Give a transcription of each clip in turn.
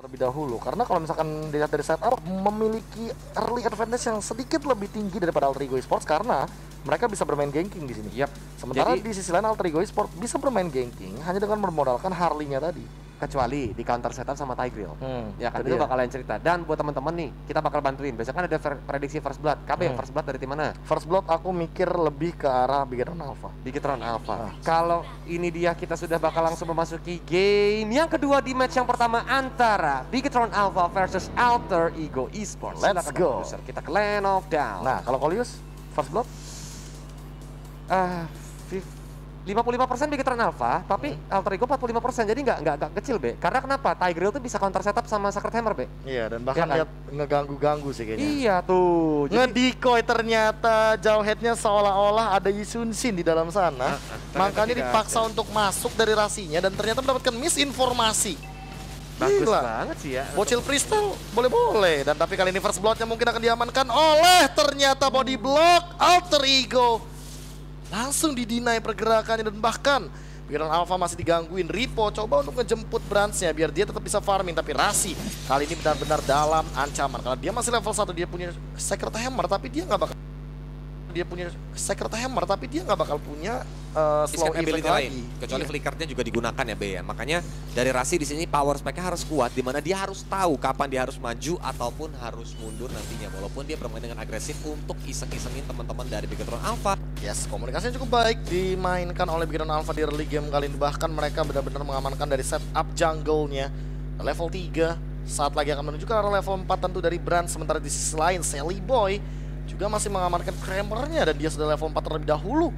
terlebih dahulu, karena kalau misalkan dilihat dari setup memiliki early advantage yang sedikit lebih tinggi daripada Alter Ego Esports karena mereka bisa bermain ganking di sini. Sementara di sisi lain Alter Ego Esports bisa bermain ganking hanya dengan bermodalkan Harley-nya tadi. Kecuali di counter setup sama Tigreal. Ya kan, itu dia. bakalan cerita. Dan buat teman-teman nih, kita bakal bantuin. Biasanya kan ada prediksi first blood. KB first blood dari tim mana? First blood aku mikir lebih ke arah Bigetron Alpha. Bigetron Alpha. Kalau ini dia, kita sudah bakal langsung memasuki game yang kedua di match yang pertama antara Bigetron Alpha versus Alter Ego Esports. Let's go. Producer. Kita ke Land of Down. Nah, kalau Kolius first blood 55% Bigetron Alpha, tapi Alter Ego 45%, jadi nggak kecil, Be. Karena kenapa? Tigreal tuh bisa counter setup sama Sacred Hammer, Be. Iya, dan bahkan kan? lihat ngeganggu-ganggu sih kayaknya. Iya tuh. Nge-decoy ternyata jauh headnya seolah-olah ada Yisun Shin di dalam sana. Makanya dipaksa untuk masuk dari rasinya dan ternyata mendapatkan misinformasi. Bagus Gila. banget sih ya. Bocil Crystal boleh-boleh, dan tapi kali ini first bloodnya mungkin akan diamankan oleh ternyata body block Alter Ego. Langsung didinai pergerakannya dan bahkan Bigetron Alpha masih digangguin. Ripo coba untuk ngejemput Brands-nya biar dia tetap bisa farming, tapi Rasi kali ini benar-benar dalam ancaman karena dia masih level 1, dia punya Sacred Hammer tapi dia nggak bakal punya slow effect lagi. Kecuali flickernya juga digunakan ya, Be ya. Makanya dari Rasi di sini power spec-nya harus kuat, dimana dia harus tahu kapan dia harus maju ataupun harus mundur nantinya. Walaupun dia bermain dengan agresif untuk iseng-isengin teman-teman dari Bigetron Alpha. Yes, komunikasinya cukup baik dimainkan oleh Bigetron Alpha di early game kali ini. Bahkan mereka benar-benar mengamankan dari setup jungle-nya level 3. Saat lagi akan menuju ke arah level 4 tentu dari Brand. Sementara di sisi lain Sally Boy juga masih mengamankan Kramer-nya dan dia sudah level 4 terlebih dahulu.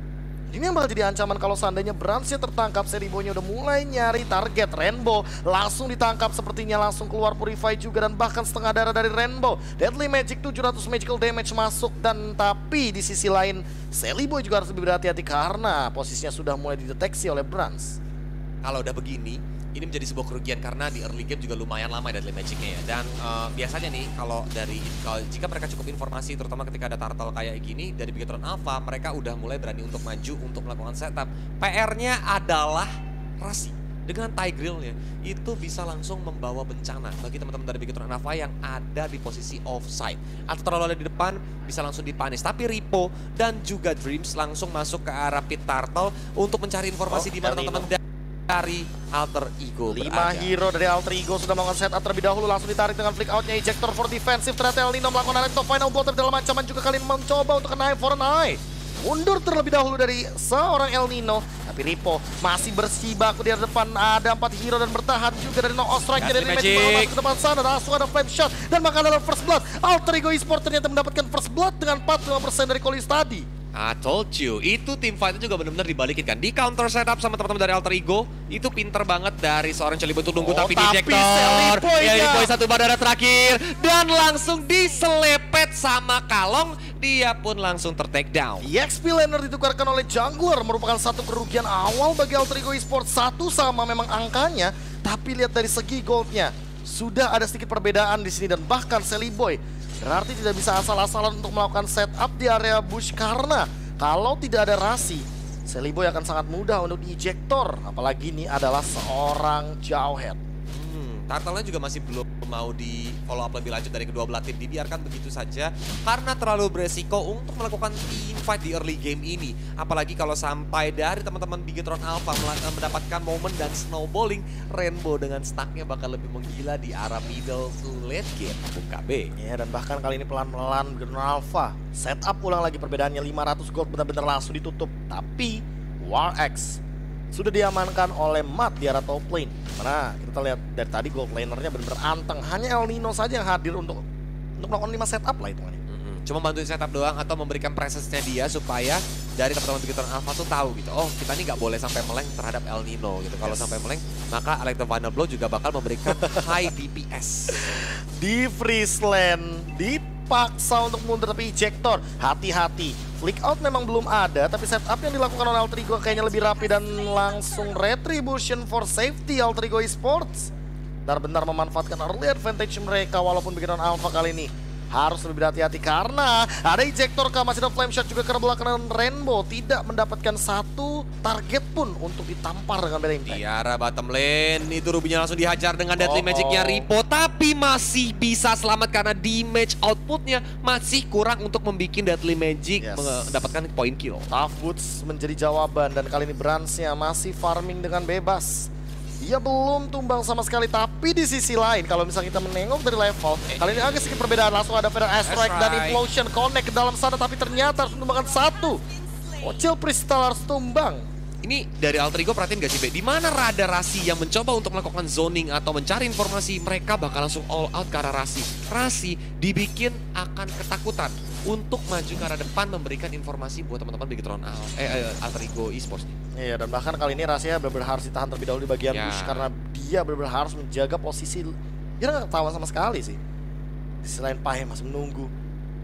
Ini yang bakal jadi ancaman kalau seandainya Brands-nya tertangkap. Sally Boy-nya udah mulai nyari target. Rainbow langsung ditangkap sepertinya, langsung keluar Purify juga dan bahkan setengah darah dari Rainbow. Deadly Magic 700 magical damage masuk, dan tapi di sisi lain Sally Boy juga harus lebih berhati-hati karena posisinya sudah mulai dideteksi oleh Brands. Kalau udah begini, ini menjadi sebuah kerugian karena di early game juga lumayan lama Deadly Magic-nya ya. Dan biasanya nih kalau jika mereka cukup informasi, terutama ketika ada turtle kayak gini dari Bigetron Alpha, mereka udah mulai berani untuk maju untuk melakukan setup. PR-nya adalah Rasi dengan Tigreal-nya itu bisa langsung membawa bencana bagi teman-teman dari Bigetron Alpha yang ada di posisi offside atau terlalu ada di depan, bisa langsung dipanis. Tapi Ripo dan juga Dreams langsung masuk ke arah pit turtle untuk mencari informasi di mana teman-teman dari Alter Ego 5 berada. hero dari Alter Ego sudah melakukan setup terlebih dahulu, langsung ditarik dengan flick outnya Ejector for defensive. Ternyata El Nino melakukan Electro Final Blow dalam ancaman juga, kali ini mencoba untuk kena eye for an eye. Mundur terlebih dahulu dari seorang El Nino, tapi Ripo masih bersibaku di depan. Ada 4 hero dan bertahan juga dari No Strike dari Magic masuk ke depan sana. Langsung ada Flame Shot dan maka adalah first blood. Alter Ego Esports ternyata mendapatkan first blood dengan 45% dari Kolius tadi. I told you, itu tim fight juga benar-benar dibalikin kan. Di counter setup sama teman-teman dari Alter Ego, itu pinter banget dari seorang Celibo untuk nunggu, tapi di ejector. Sally Boy satu bandara terakhir dan langsung diselepet sama Kalong. Dia pun langsung ter-take down. EXP laner ditukarkan oleh Jungler merupakan satu kerugian awal bagi Alter Ego Esports. Satu sama memang angkanya, tapi lihat dari segi goldnya sudah ada sedikit perbedaan di sini, dan bahkan Sally Boy berarti tidak bisa asal-asalan untuk melakukan setup di area bush karena kalau tidak ada Rasi, Sally Boy akan sangat mudah untuk di-ejector. Apalagi ini adalah seorang Jawhead. Turtle-nya juga masih belum mau di follow up lebih lanjut dari kedua belah tim, dibiarkan begitu saja karena terlalu beresiko untuk melakukan team fight di early game ini. Apalagi kalau sampai dari teman-teman Bigetron Alpha mendapatkan momen dan snowballing, Rainbow dengan stacknya bakal lebih menggila di arah middle to late game. KB. Ya, dan bahkan kali ini pelan-pelan Bigetron Alpha setup ulang lagi, perbedaannya 500 gold benar-benar langsung ditutup. Tapi War X sudah diamankan oleh Matt di arah top lane. Mana kita lihat dari tadi gold lanernya benar-benar anteng. Hanya El Nino saja yang hadir untuk melakukan 5 setup lah hitungannya. Cuma bantuin setup doang atau memberikan presence-nya dia supaya dari teman-teman Bigetron Alpha tuh tahu gitu. Oh, kita ini nggak boleh sampai meleng terhadap El Nino gitu. Kalau sampai meleng, maka Electro Final Blow juga bakal memberikan high DPS. Di freeze lane, dipaksa untuk mundur tapi ejector. Hati-hati. Flick out memang belum ada, tapi setup yang dilakukan oleh Alter Ego kayaknya lebih rapi dan langsung retribution for safety Alter Ego Esports. Benar-benar memanfaatkan early advantage mereka walaupun Bigetron Alpha kali ini harus lebih berhati-hati karena ada ejector kah, masih ada flame shot juga karena belakangan Rainbow tidak mendapatkan satu target pun untuk ditampar dengan Bad Impact. Di arah bottom lane itu Rubinya langsung dihajar dengan Deadly Magic-nya Ripo, tapi masih bisa selamat karena damage outputnya masih kurang untuk membuat Deadly Magic mendapatkan poin kill. Tough Boots menjadi jawaban dan kali ini Brands-nya masih farming dengan bebas. Dia belum tumbang sama sekali, tapi di sisi lain kalau misalnya kita menengok dari level kali ini agak sedikit perbedaan. Langsung ada Feather Airstrike dan Implosion connect ke dalam sana, tapi ternyata harus menumbangkan satu. Bocil Crystal harus tumbang. Ini dari Alter Ego, perhatiin gak sih Be? Di mana Rada Rasi yang mencoba untuk melakukan zoning atau mencari informasi, mereka bakal langsung all out ke arah Rasi. Rasi dibikin akan ketakutan untuk maju ke arah depan memberikan informasi buat teman-teman Bigetron Alter Ego Esports. Iya, dan bahkan kali ini Rahasia benar-benar harus ditahan terlebih dahulu di bagian bush karena dia benar-benar harus menjaga posisi. Dia nggak ketahuan sama sekali sih. Selain Pai masih menunggu.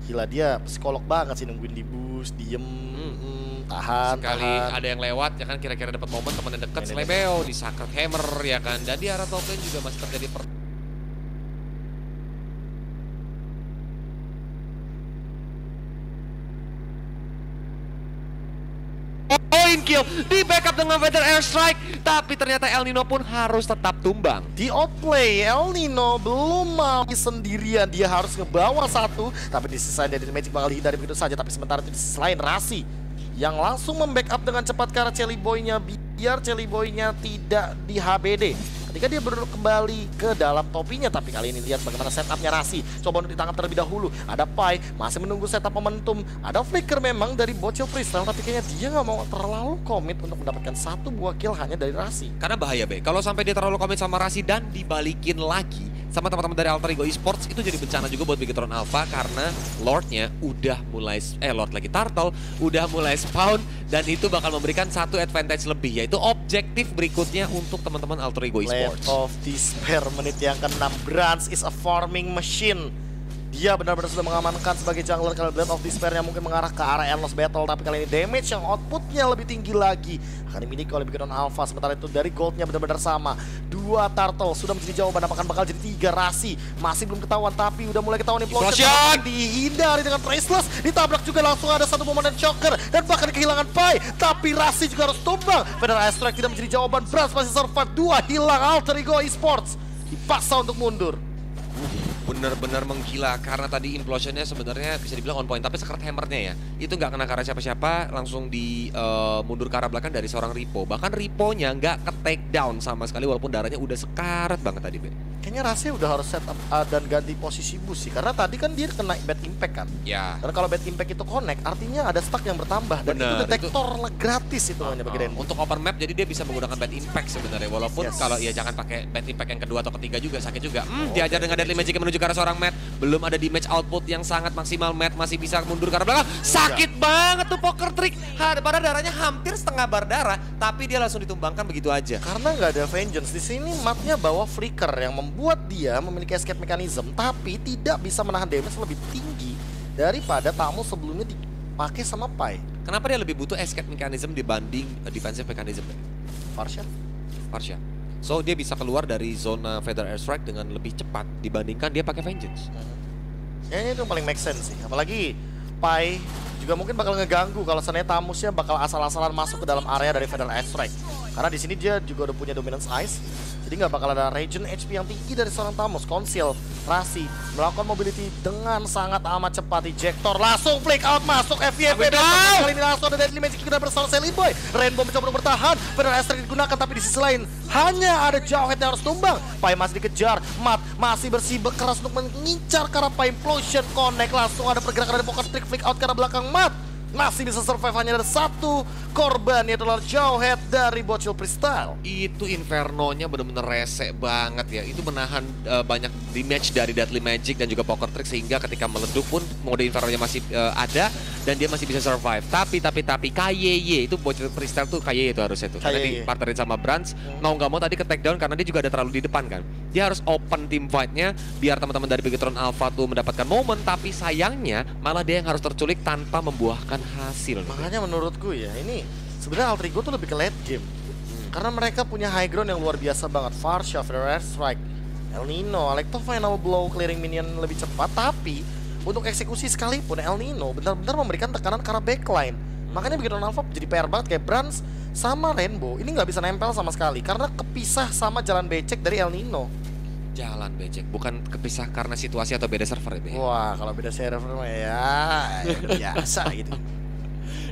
Gila, dia psikolog banget sih nungguin di bush, diem, tahan. Sekali ada yang lewat ya kan, kira-kira dapat momen teman yang dekat, Slebeo di Sacred Hammer ya kan. Dan di arah top lane juga masih terjadi point kill, di backup dengan Feather Airstrike, tapi ternyata El Nino pun harus tetap tumbang. Di outplay, El Nino belum mau sendirian, dia harus ngebawa satu, tapi di sisi lain dari Magic bakal hindari begitu saja. Tapi sementara itu di sisi lain Rasi yang langsung membackup dengan cepat ke arah Celi Boy-nya, biar Celi Boy-nya tidak di HBD. Ketika dia kembali ke dalam topinya, tapi kali ini lihat bagaimana setupnya Rasi. Coba untuk ditangkap terlebih dahulu. Ada Pai, masih menunggu setup momentum. Ada flicker memang dari Bocil Crystal, tapi kayaknya dia nggak mau terlalu komit untuk mendapatkan satu buah kill hanya dari Rasi. Karena bahaya Be, kalau sampai dia terlalu komit sama Rasi dan dibalikin lagi sama teman-teman dari Alter Ego Esports, itu jadi bencana juga buat Bigetron Alpha karena Lordnya udah mulai, Lord lagi Turtle, udah mulai spawn dan itu bakal memberikan satu advantage lebih, yaitu objektif berikutnya untuk teman-teman Alter Ego Esports. Blade of Despair menit yang ke-6, Brands is a farming machine. Dia benar-benar sudah mengamankan sebagai jungler kalau Blade of Despair-nya mungkin mengarah ke arah Endless Battle, tapi kali ini damage yang outputnya lebih tinggi lagi akan dimiliki oleh Bigetron Alpha. Sementara itu dari goldnya benar-benar sama. 2 Turtle sudah menjadi jawaban, apakah bakal jadi 3 Rasi masih belum ketahuan, tapi udah mulai ketahuan Implosion. Dihindari dengan Priceless, ditabrak juga langsung ada satu momen dan Choker dan bahkan kehilangan Pai, tapi Rasi juga harus tumbang. Feather Airstrike tidak menjadi jawaban, Brands masih survive, 2 hilang. Alter Ego Esports dipaksa untuk mundur. Benar-benar menggila karena tadi implosionnya sebenarnya bisa dibilang on point, tapi Sacred Hammer-nya ya itu nggak kena ke arah siapa-siapa, langsung di mundur ke arah belakang dari seorang Ripo. Bahkan Ripo-nya nggak ke take down sama sekali walaupun darahnya udah sekarat banget tadi Be. Kayaknya Rasi udah harus set up dan ganti posisi bus sih, karena tadi kan dia kena Bad Impact kan. Ya. Karena kalau Bad Impact itu connect, artinya ada stack yang bertambah. Dan itu detektor gratis itu hanya bagi Rainbow. Untuk open map jadi dia bisa menggunakan Bad Impact sebenarnya, walaupun kalau ya jangan pakai Bad Impact yang kedua atau ketiga juga sakit juga. Diajar dengan Deadly Magic yang menuju ke arah seorang Matt, belum ada damage output yang sangat maksimal. Matt masih bisa mundur ke arah belakang. Sakit banget tuh poker trick. Pada darahnya hampir setengah bar darah, tapi dia langsung ditumbangkan begitu aja. Karena nggak ada vengeance di sini, Matt-nya bawa flicker yang membuat dia memiliki escape mechanism, tapi tidak bisa menahan damage lebih tinggi daripada tamu sebelumnya dipakai sama Pai. Kenapa dia lebih butuh escape mechanism dibanding defensive mechanism? Farsha. So dia bisa keluar dari zona Feather Airstrike dengan lebih cepat dibandingkan dia pakai vengeance. Kayaknya itu paling make sense sih. Apalagi Pai juga mungkin bakal ngeganggu kalau seandainya Tamusnya bakal asal-asalan masuk ke dalam area dari Feather Airstrike. Karena di sini dia juga udah punya dominance ice. Jadi nggak bakal ada regen HP yang tinggi dari seorang Tamus. Conceal, Rasi melakukan mobility dengan sangat amat cepat. Ejector langsung flick out masuk FYP. Dan kali ini langsung ada Deadly Magic juga bersama Celi Boy. Rainbow mencoba untuk bertahan. Feather Airstrike digunakan, tapi di sisi lain hanya ada Jawhead yang harus tumbang. Pai masih dikejar. Matt masih bersikeras untuk mengincar ke arah Pai. Implosion connect, langsung ada pergerakan dari Poker Trick flick out ke arah belakang Matt. Masih bisa survive, hanya ada satu korban, yaitu adalah Jawhead dari Bocil Crystal. Itu Inferno-nya bener-bener rese banget ya. Itu menahan banyak damage dari Deadly Magic dan juga Poker Trick, sehingga ketika meleduk pun mode Inferno-nya masih ada dan dia masih bisa survive. Tapi KYY itu Bocil Crystal tuh KYY itu harusnya tuh. Karena dipartnerin sama Brands, mau nggak mau tadi ke take down karena dia juga ada terlalu di depan kan. Dia harus open team fight-nya biar teman-teman dari Bigetron Alpha tuh mendapatkan momen, tapi sayangnya malah dia yang harus terculik tanpa membuahkan hasil. Makanya menurutku ya, ini sebenarnya Alter Ego tuh lebih ke late game. Karena mereka punya high ground yang luar biasa banget. Farsha, Feather Airstrike, El Nino, Alecto Final Blow, clearing minion lebih cepat, tapi untuk eksekusi sekalipun El Nino benar-benar memberikan tekanan ke arah backline. Makanya Bigetron Alpha jadi PR banget kayak Brans sama Rainbow ini nggak bisa nempel sama sekali karena kepisah sama jalan becek dari El Nino. Jalan becek, bukan kepisah karena situasi atau beda server ya? Wah, kalau beda server mah ya biasa gitu.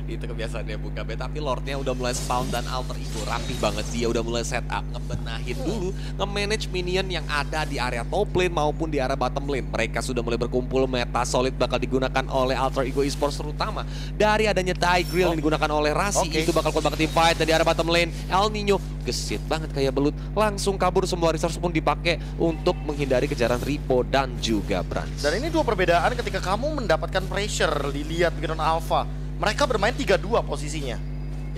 Itu kebiasaannya buka bet, tapi Lordnya udah mulai spawn dan alter ego rapih banget. Dia udah mulai setup, ngebenahin dulu, nge-manage minion yang ada di area top lane maupun di area bottom lane. Mereka sudah mulai berkumpul, meta solid bakal digunakan oleh Alter Ego Esports terutama dari adanya Tigreal yang digunakan oleh Rasi. Itu bakal kuat banget di fight. Dan di area bottom lane El Nino gesit banget kayak belut, langsung kabur, semua resource pun dipakai untuk menghindari kejaran Ripo dan juga Brans. Dan ini dua perbedaan ketika kamu mendapatkan pressure dilihat Bigetron Alpha. Mereka bermain 3-2 posisinya.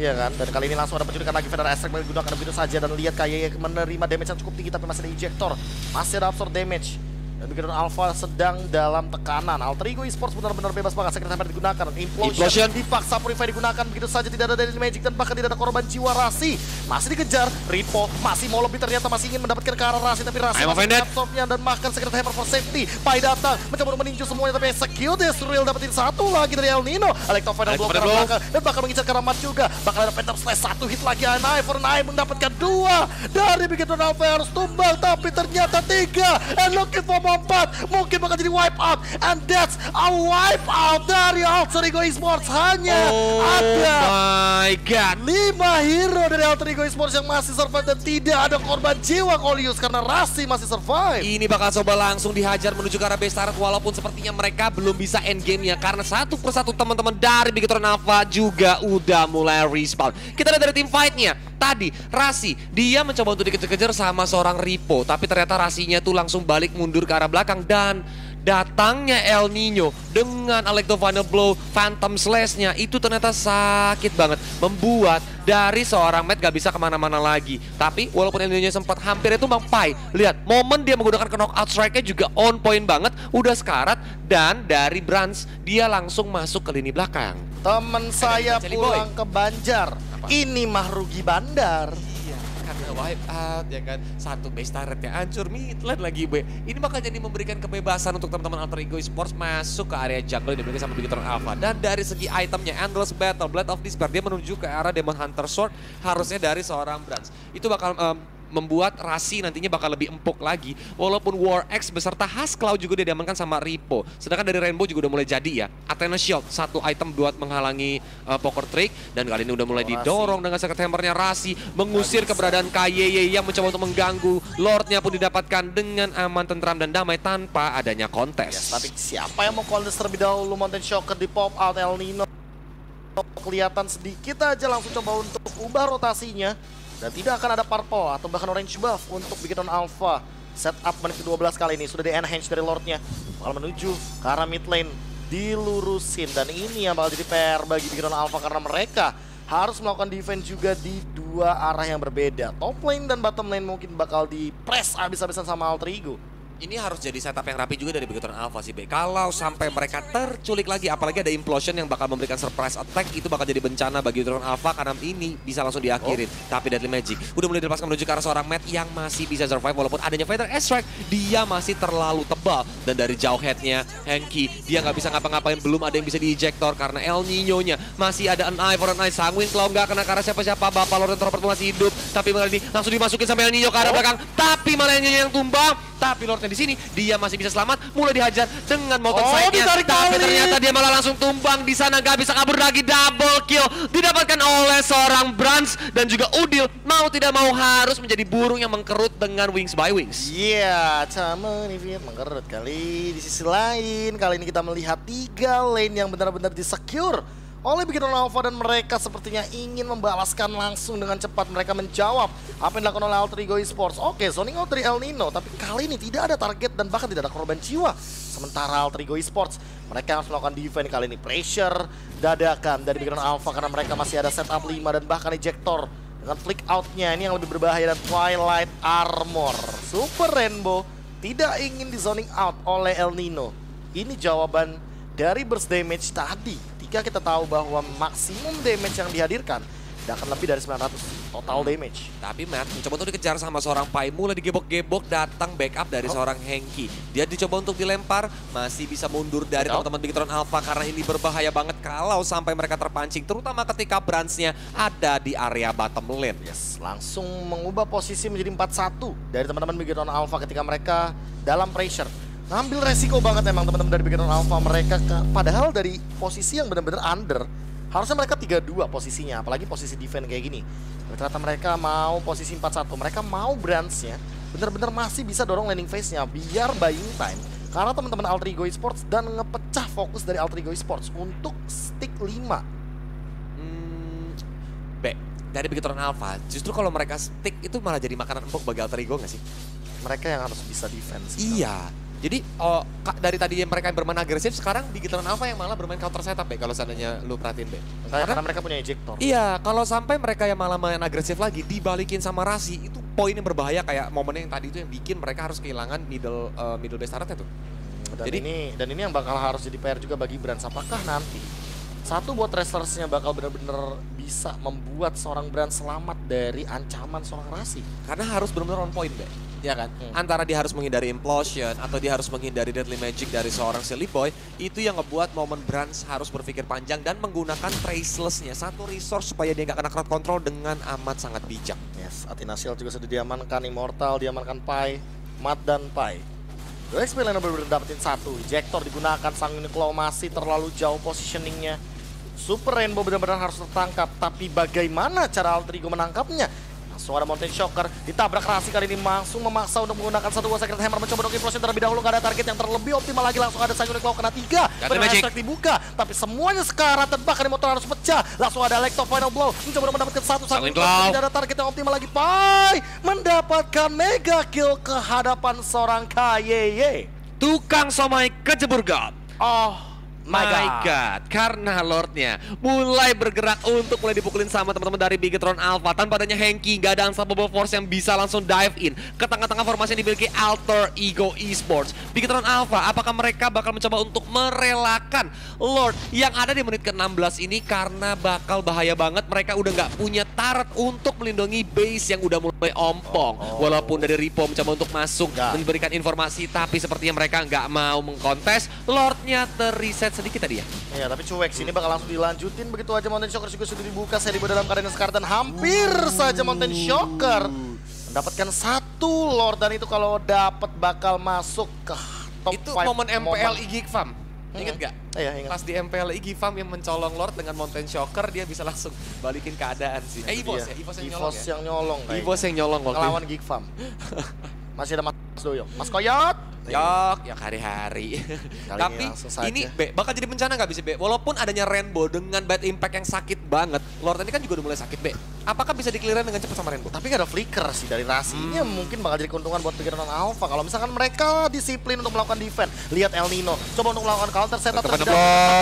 Iya kan? Dan kali ini langsung ada penculikan lagi Vader Astrek menggunakan begitu saja dan lihat kayak menerima damage yang cukup tinggi tapi masih ada ejector. Masih ada absorb damage. Dan Bigetron Alpha sedang dalam tekanan. Alter Ego Esports benar-benar bebas banget. Secret Hammer digunakan. Implosion dipaksa, Purify digunakan. Begitu saja tidak ada Daily Magic dan bahkan tidak ada korban jiwa. Rasi masih dikejar. Ripo masih mau lebih, ternyata masih ingin mendapatkan ke arah Rasi. Tapi Rasi masih absorbnya dan bahkan Secret Hammer for safety. Pai datang mencoba meninju semuanya tapi execute. Desreal dapetin satu lagi dari El Nino. Electro Final Blow ke arah belakang dan bakal mengincar ke arah Mat juga. Bakal ada Phantom Slash, satu hit lagi. Eye for an Eye mendapatkan 2 dari Bigetron Alpha harus tumbang tapi ternyata 3 and looking for 4 mungkin bakal jadi wipe out and that's a wipe out dari Alter Ego Esports. Hanya ada my god 5 hero dari Alter Ego Esports yang masih survive dan tidak ada korban jiwa Kolius karena Rasi masih survive. Ini bakal coba langsung dihajar menuju ke arah base turret walaupun sepertinya mereka belum bisa end game-nya karena satu persatu teman-teman dari Bigetron Alpha juga udah mulai respawn. Kita lihat dari tim fight-nya. Tadi Rasi dia mencoba untuk dikejar-kejar sama seorang Ripo tapi ternyata Rasinya tuh langsung balik mundur ke arah belakang dan datangnya El Nino dengan Electro Final Blow Phantom Slash-nya itu ternyata sakit banget, membuat dari seorang Matt gak bisa kemana-mana lagi. Tapi walaupun El Nino sempat hampir itu Bang Pai, lihat momen dia menggunakan knockout strike-nya juga on point banget, udah sekarat. Dan dari Brans dia langsung masuk ke lini belakang. Temen saya pulang ke Banjar. Ini mah rugi bandar. Iya, karena wipe out ya kan. Satu base turretnya hancur, mid lane lagi B. Ini bakal jadi memberikan kebebasan untuk teman-teman Alter Ego Esports masuk ke area jungle yang dimiliki sama Bigetron Alpha. Dan dari segi itemnya, Endless Battle, Blade of Despair, dia menuju ke arah Demon Hunter Sword harusnya dari seorang Brans. Itu bakal membuat Rasi nantinya bakal lebih empuk lagi. Walaupun War X beserta Hasclaw juga dia diamankan sama Ripo. Sedangkan dari Rainbow juga udah mulai jadi ya. Athena Shield, satu item buat menghalangi Poker Trick. Dan kali ini udah mulai didorong dengan Secret Hammer-nya Rasi. Mengusir keberadaan KYY yang mencoba untuk mengganggu. Lordnya pun didapatkan dengan aman, tentram, dan damai tanpa adanya kontes. Yes, tapi siapa yang mau kontes terlebih dahulu? Mountain Shocker di pop out. El Nino kelihatan sedikit aja langsung coba untuk ubah rotasinya. Dan tidak akan ada purple atau bahkan orange buff untuk Bigetron Alpha. Setup menit ke-12 kali ini sudah di-enhance dari Lordnya. Bakal menuju ke arah mid lane, dilurusin. Dan ini yang bakal jadi PR bagi Bigetron Alpha karena mereka harus melakukan defense juga di dua arah yang berbeda. Top lane dan bottom lane mungkin bakal di-press abis-abisan sama Alter Ego. Ini harus jadi setup yang rapi juga dari Bigetron Alpha sih, B. Kalau sampai mereka terculik lagi, apalagi ada implosion yang bakal memberikan surprise attack, itu bakal jadi bencana bagi Bigetron Alpha karena ini bisa langsung diakhirin. Tapi Deadly Magic udah mulai dilepaskan menuju ke arah seorang Matt yang masih bisa survive walaupun adanya Vader Astrek, dia masih terlalu tebal. Dan dari jauh headnya, Hanky, dia nggak bisa ngapa-ngapain, belum ada yang bisa di-ejector karena El Nino-nya masih ada an eye for an eye. Sanguin kalau nggak kena ke arah siapa-siapa, Bapak Lord Robert masih hidup. Tapi malah ini langsung dimasukin sampai El Nino ke arah belakang. Tapi malah El Nino yang tumbang. Tapi Lordnya di sini dia masih bisa selamat, mulai dihajar dengan motor side-nya. Tapi ternyata dia malah langsung tumbang di sana, gak bisa kabur lagi. Double kill didapatkan oleh seorang Brans dan juga Udil. Mau tidak mau harus menjadi burung yang mengkerut dengan Wings by Wings. Iya, sama nih mengkerut kali. Di sisi lain, kali ini kita melihat 3 lane yang benar-benar di-secure oleh Bigetron Alpha dan mereka sepertinya ingin membalaskan langsung dengan cepat. Mereka menjawab apa yang dilakukan oleh Alter Ego Esports. Oke, zoning out dari El Nino, tapi kali ini tidak ada target dan bahkan tidak ada korban jiwa. Sementara Alter Ego Esports, mereka harus melakukan defense kali ini. Pressure dadakan dari Bigetron Alpha karena mereka masih ada setup 5 dan bahkan ejector. Dengan flick out-nya ini yang lebih berbahaya dan Twilight Armor. Super Rainbow tidak ingin di zoning out oleh El Nino. Ini jawaban dari burst damage tadi. Ketika kita tahu bahwa maksimum damage yang dihadirkan tidak akan lebih dari 900 total damage. Tapi Matt mencoba untuk dikejar sama seorang Pai, mulai digebok-gebok, datang backup dari seorang Henki. Dia dicoba untuk dilempar, masih bisa mundur dari teman-teman Bigetron Alpha karena ini berbahaya banget kalau sampai mereka terpancing, terutama ketika Brands-nya ada di area bottom lane. Yes, langsung mengubah posisi menjadi 4-1 dari teman-teman Bigetron Alpha ketika mereka dalam pressure. Ngambil resiko banget emang teman-teman dari Bigetron Alpha mereka, padahal dari posisi yang benar-benar under. Harusnya mereka 3-2 posisinya, apalagi posisi defense kayak gini. Ternyata mereka mau posisi 4-1, mereka mau Brands-nya bener-bener masih bisa dorong landing phase-nya biar buying time. Karena teman-teman Alter Ego Esports dan ngepecah fokus dari Alter Ego Esports untuk stick 5. Dari Bigetron Alpha, justru kalau mereka stick itu malah jadi makanan empuk bagi Alter Ego nggak sih? Mereka yang harus bisa defense. Iya. Jadi dari tadi mereka yang bermain agresif, sekarang Bigetron Alpha yang malah bermain counter setup kalau seandainya lu perhatiin Karena mereka punya ejector. Iya, kalau sampai mereka yang malah main agresif lagi dibalikin sama Rasi, itu poin yang berbahaya kayak momennya yang tadi itu yang bikin mereka harus kehilangan middle base turret-nya tuh. Dan ini yang bakal harus jadi PR juga bagi Brands. Apakah nanti satu buat wrestlersnya bakal benar-benar bisa membuat seorang Brands selamat dari ancaman seorang Rasi? Karena harus benar-benar on point, ya kan? Antara dia harus menghindari implosion atau dia harus menghindari deadly magic dari seorang Silly Boy, itu yang ngebuat momen Brands harus berpikir panjang dan menggunakan traceless-nya, satu resource supaya dia nggak kena crowd control dengan amat sangat bijak. Yes, Athena Shield juga sudah diamankan, Immortal diamankan Pai, Matt dan Pai. XP Lane benar-benar dapetin satu, ejector digunakan, Sang Uniqlo masih terlalu jauh positioningnya. Super Rainbow benar-benar harus tertangkap, tapi bagaimana cara Alter Ego menangkapnya? Langsung ada Mountain Shocker, ditabrak Rasi kali ini langsung memaksa untuk menggunakan satu buah Sacred Hammer, mencoba untuk implosion terlebih dahulu, gak ada target yang terlebih optimal lagi, langsung ada Sang Uniqlo kena 3, benar-benar dibuka, tapi semuanya sekarat dan bahkan motor harus pecah, langsung ada Electro Final Blow, mencoba untuk mendapatkan satu, Sang Uniqlo tidak ada target yang optimal lagi, Pai mendapatkan mega kill ke hadapan seorang KYY. Tukang somai kejebur God. Oh My God, karena Lordnya mulai bergerak untuk mulai dipukulin sama teman-teman dari Bigetron Alpha. Tanpa adanya Henki, gak ada Unstoppable Force yang bisa langsung dive in ke tengah-tengah formasi yang dimiliki Alter Ego Esports. Bigetron Alpha, apakah mereka bakal mencoba untuk merelakan Lord yang ada di menit ke-16 ini? Karena bakal bahaya banget, mereka udah gak punya turret untuk melindungi base yang udah mulai ompong. Walaupun dari Repo mencoba untuk masuk, memberikan informasi, tapi sepertinya mereka gak mau mengkontes. Lordnya terreset sedikit tadi ya. Iya, tapi cuek sini bakal langsung dilanjutin. Begitu aja Mountain Shocker juga sudah dibuka. Seribu dalam keadaan sekarang dan hampir saja Mountain Shocker mendapatkan satu Lord, dan itu kalau dapat bakal masuk ke top 5. Itu momen MPL Iggy Fam. Ingat gak? Iya, ingat. Pas di MPL Iggy Fam yang mencolong Lord dengan Mountain Shocker, dia bisa langsung balikin keadaan sih. Evos ya? Evos yang nyolong kayaknya. Evos yang nyolong waktu ngelawan Geek Fam. Masih ada Mas Doyong. Mas Koyot. Yok, ya hari-hari. Tapi ini B, bakal jadi bencana nggak bisa B? Walaupun adanya Rainbow dengan bad impact yang sakit banget, Lord ini kan juga udah mulai sakit B. Apakah bisa di-clear dengan cepat sama Rainbow? Tapi nggak ada flicker sih dari Rasinya, mungkin bakal jadi keuntungan buat Bigetron Alpha. Kalau misalkan mereka disiplin untuk melakukan defense. Lihat El Nino, coba untuk melakukan counter setup terhadap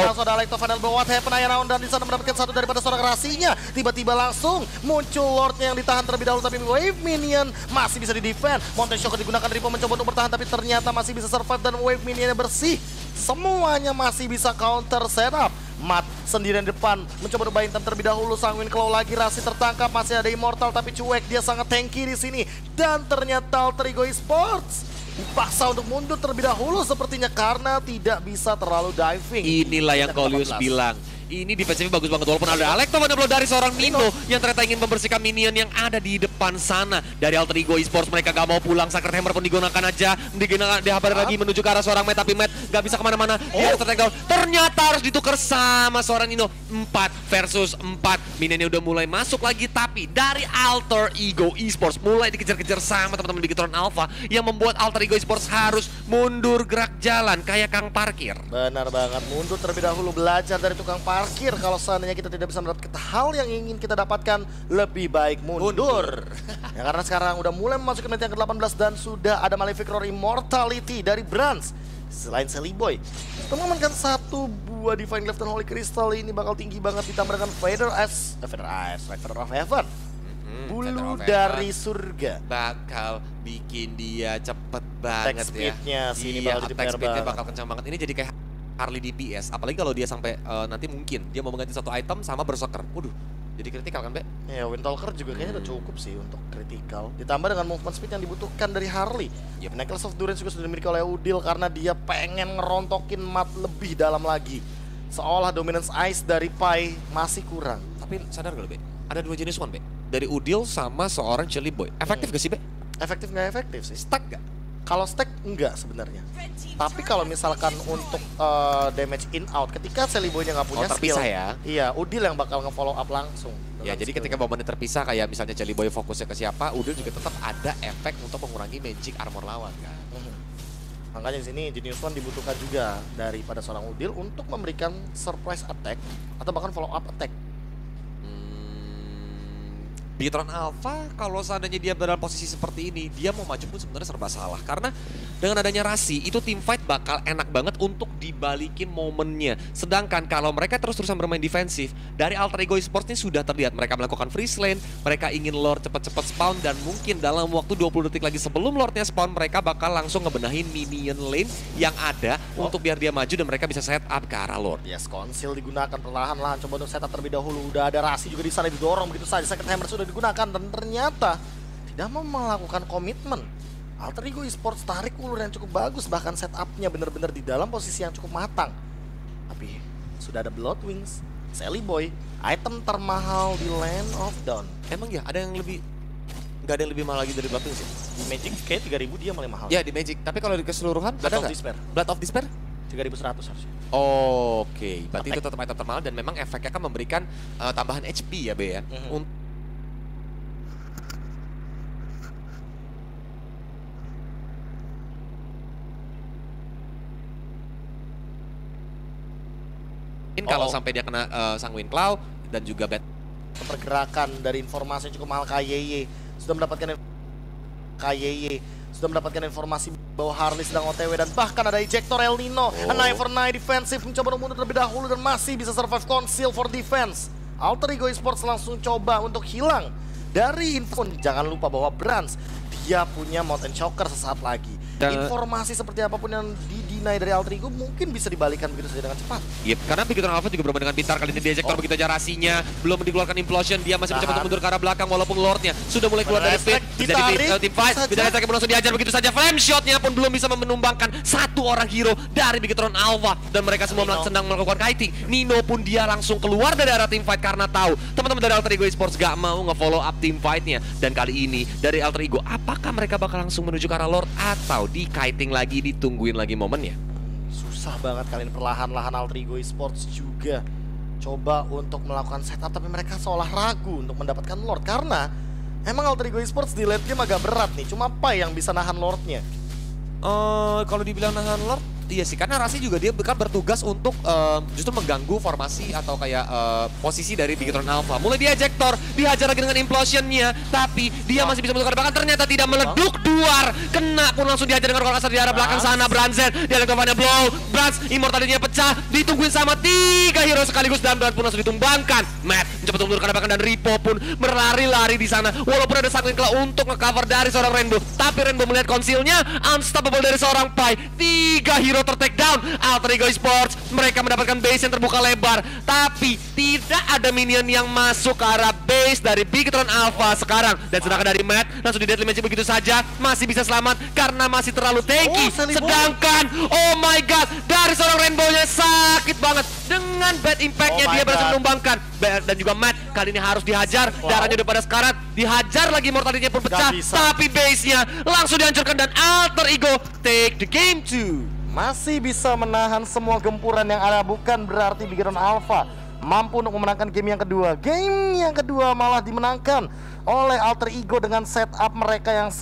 langsung ada Electro Final Blow. What happened around, dan di sana mendapatkan satu daripada seorang Rasinya. Tiba-tiba langsung muncul Lordnya yang ditahan terlebih dahulu, tapi Wave Minion masih bisa di-defend. Mountain Shocker digunakan, Repo mencoba untuk bertahan, tapi ternyata masih bisa survive dan Wave Minionnya bersih. Semuanya masih bisa counter setup. Matt sendirian depan, mencoba berbain terlebih dahulu. Sang Uniqlo lagi, Rasi tertangkap, masih ada Immortal tapi cuek, dia sangat tanky di sini. Dan ternyata Alter Ego Esports dipaksa untuk mundur terlebih dahulu sepertinya karena tidak bisa terlalu diving. Inilah yang Kaulius bilang. Ini defensifnya bagus banget, walaupun ada Electro Final Blow dari seorang Nino yang ternyata ingin membersihkan minion yang ada di depan sana. Dari Alter Ego Esports mereka gak mau pulang, Sacred Hammer pun digunakan aja, dihabar lagi menuju ke arah seorang Matt, tapi Matt gak bisa kemana-mana, dia harus tertake down. Ternyata harus ditukar sama seorang Nino. 4 versus 4, minionnya udah mulai masuk lagi, tapi dari Alter Ego Esports mulai dikejar-kejar sama teman-teman Bigetron Alpha yang membuat Alter Ego Esports harus mundur gerak jalan kayak kang parkir. Benar banget, mundur terlebih dahulu, belajar dari tukang parkir. Kalau seandainya kita tidak bisa mendapatkan hal yang ingin kita dapatkan, lebih baik mundur. Ya, karena sekarang udah mulai memasuki menit yang ke-18 dan sudah ada Malefic Roar Immortality dari Brands. Selain Silly Boy, mengamankan satu buah Divine Left dan Holy Crystal, ini bakal tinggi banget, ditambah dengan Feather of Heaven. Bulu dari surga. Bakal bikin dia cepet banget attack speed-nya sini bakal jadi attack speed-nya banget. bakal kencang banget. Ini jadi kayak Harley DPS, apalagi kalau dia sampai nanti mungkin dia mau mengganti satu item sama Berserker. Waduh, Jadi kritikal kan, Be? Ya, Windtalker juga kayaknya udah cukup sih untuk kritikal. Ditambah dengan movement speed yang dibutuhkan dari Harley. Yep. Necklace of Durance juga sudah dimiliki oleh Udil karena dia pengen ngerontokin Matt lebih dalam lagi. Seolah dominance ice dari Pai masih kurang. Tapi sadar gak, Be? Ada dua jenis one, Be. Dari Udil sama seorang Jelly Boy. Efektif gak sih, Be? Efektif nggak efektif sih? Stuck gak? Kalau stack enggak sebenarnya. Tapi kalau misalkan untuk damage in out, ketika Jelly Boy-nya nggak punya terpisah skill, ya? Iya, Udil yang bakal nge-follow up langsung. Ya, jadi ketika momennya terpisah kayak misalnya Jelly Boy fokusnya ke siapa, Udil juga tetap ada efek untuk mengurangi magic armor lawan kan. Makanya di sini Genius One dibutuhkan juga daripada seorang Udil untuk memberikan surprise attack atau bahkan follow up attack. Bigetron Alpha kalau seandainya dia dalam posisi seperti ini, dia mau maju pun sebenarnya serba salah. Karena dengan adanya Rasi, itu team fight bakal enak banget untuk dibalikin momennya. Sedangkan kalau mereka terus-terusan bermain defensif, dari Alter Ego Esports ini sudah terlihat mereka melakukan freeze lane, mereka ingin Lord cepat-cepat spawn, dan mungkin dalam waktu 20 detik lagi sebelum Lordnya spawn, mereka bakal langsung ngebenahin minion lane yang ada untuk biar dia maju dan mereka bisa set up ke arah Lord. Yes, Conceal digunakan perlahan-lahan, coba untuk setup terlebih dahulu. Udah ada Rasi juga di sana didorong begitu saja. Second Hammer sudah digunakan dan ternyata tidak mau melakukan komitmen. Alter Ego Esports tarik ulur yang cukup bagus, bahkan setupnya benar-benar di dalam posisi yang cukup matang. Tapi sudah ada Blood Wings, Jelly Boy, item termahal di Land of Dawn. Emang ya ada yang lebih, nggak ada yang lebih mahal lagi dari Blood Wings ya? Di Magic kayak 3000 dia malah mahal. Ya di Magic, tapi kalau di keseluruhan Blood ada of nggak? Despair. Blood of Despair? 3100 harusnya. Oke, berarti itu tetap item termahal dan memang efeknya kan memberikan tambahan HP ya, Be ya. Kalau sampai dia kena Sanguine Claw dan juga Bat. Pergerakan dari informasi yang cukup mahal, KYY sudah mendapatkan informasi bahwa Harley sedang OTW dan bahkan ada ejector El Nino. A 9-for-9 defensif mencoba mundur terlebih dahulu dan masih bisa survive Conceal for defense. Alter Ego Esports langsung coba untuk hilang dari info. Jangan lupa bahwa Brands dia punya Mountain Choker sesaat lagi. Informasi seperti apapun yang di-deny dari Alter Ego mungkin bisa dibalikan begitu saja dengan cepat. Yep, karena Bigetron Alpha juga bermain dengan pintar. Kali ini dia ejector begitu aja Rasinya, belum dikeluarkan implosion, dia masih mencoba untuk mundur ke arah belakang walaupun Lordnya sudah mulai keluar dari pit. Bisa di team fight, Bigetron Alpha pun langsung diajar begitu saja. Flame shotnya pun belum bisa menumbangkan satu orang hero dari Bigetron Alpha dan mereka semua sedang melakukan kiting. Nino pun dia langsung keluar dari arah team fight karena tahu teman-teman dari Alter Ego Esports gak mau nge-follow up team fightnya. Dan kali ini dari Alter Ego, apakah mereka bakal langsung menuju ke arah Lord atau di kiting lagi, ditungguin lagi momennya? Susah banget kali ini, perlahan-lahan Alter Ego Esports juga coba untuk melakukan setup, tapi mereka seolah ragu untuk mendapatkan Lord karena emang Alter Ego Esports di late game agak berat nih, cuma Pai yang bisa nahan Lordnya. Kalau dibilang nahan Lord, iya sih, karena Rasi juga dia bakal bertugas untuk justru mengganggu formasi atau kayak posisi dari Bigetron Alpha. Mulai dia ejector, dihajar lagi dengan implosionnya, tapi dia masih bisa menukar bahkan ternyata tidak meleduk duar. Kena pun langsung dihajar dengan roll kasar di arah belakang sana. Branzen, dia ada kemana blow. Branz, immortalitynya pecah, ditungguin sama 3 hero sekaligus dan Branz pun langsung ditumbangkan. Matt mencoba untuk menurunkan belakang dan Ripo pun berlari-lari di sana. Walaupun ada Sanguine Claw untuk nge-cover dari seorang Rainbow, tapi Rainbow melihat konsilnya unstoppable dari seorang Pai. 3 hero ter-take down. Alter Ego Esports mereka mendapatkan base yang terbuka lebar, tapi tidak ada minion yang masuk ke arah base dari Bigetron Alpha sekarang. Dan sedangkan dari Matt langsung di deadly magic begitu saja, masih bisa selamat karena masih terlalu tanky. Sedangkan oh my god, dari seorang Rainbow-nya sakit banget dengan bad impact-nya. Dia berhasil menumbangkan. Dan juga Matt kali ini harus dihajar, darahnya udah pada sekarat, dihajar lagi, mortality-nya pun pecah, tapi base-nya langsung dihancurkan dan Alter Ego take the game 2. Masih bisa menahan semua gempuran yang ada, bukan berarti Bigetron Alpha mampu untuk memenangkan game yang kedua. Game yang kedua malah dimenangkan oleh Alter Ego dengan setup mereka yang